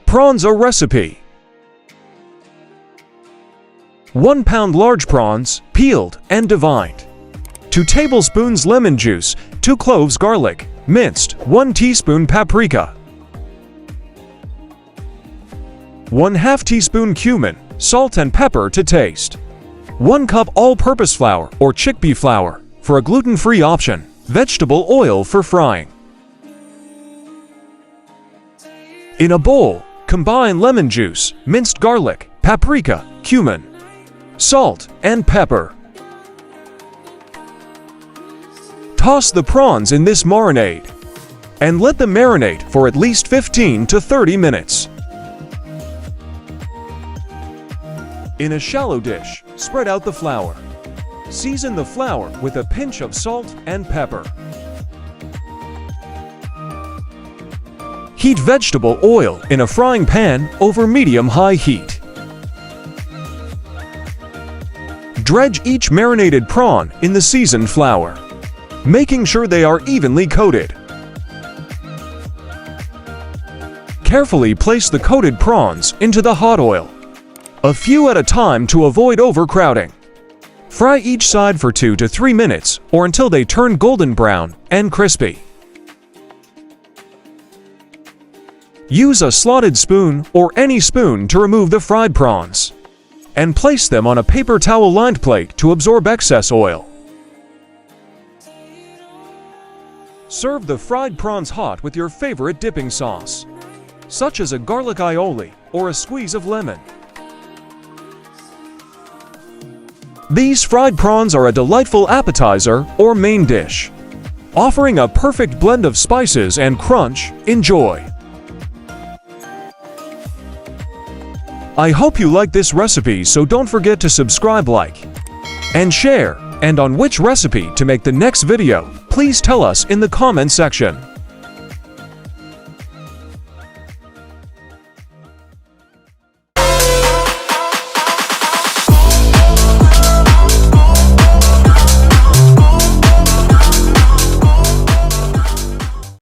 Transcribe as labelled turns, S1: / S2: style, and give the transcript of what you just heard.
S1: Prawns a recipe. 1 pound large prawns, peeled and divined. 2 tablespoons lemon juice, 2 cloves garlic, minced, 1 teaspoon paprika, 1/2 teaspoon cumin, salt and pepper to taste. 1 cup all-purpose flour or chickpea flour for a gluten-free option. Vegetable oil for frying. In a bowl, combine lemon juice, minced garlic, paprika, cumin, salt, and pepper. Toss the prawns in this marinade and let them marinate for at least 15 to 30 minutes. In a shallow dish, spread out the flour. Season the flour with a pinch of salt and pepper. Heat vegetable oil in a frying pan over medium-high heat. Dredge each marinated prawn in the seasoned flour, making sure they are evenly coated. Carefully place the coated prawns into the hot oil, a few at a time to avoid overcrowding. Fry each side for 2 to 3 minutes or until they turn golden brown and crispy. Use a slotted spoon or any spoon to remove the fried prawns and place them on a paper towel-lined plate to absorb excess oil. Serve the fried prawns hot with your favorite dipping sauce, such as a garlic aioli or a squeeze of lemon. These fried prawns are a delightful appetizer or main dish, offering a perfect blend of spices and crunch. Enjoy! I hope you like this recipe, so don't forget to subscribe, like, and share. And on which recipe to make the next video, please tell us in the comment section.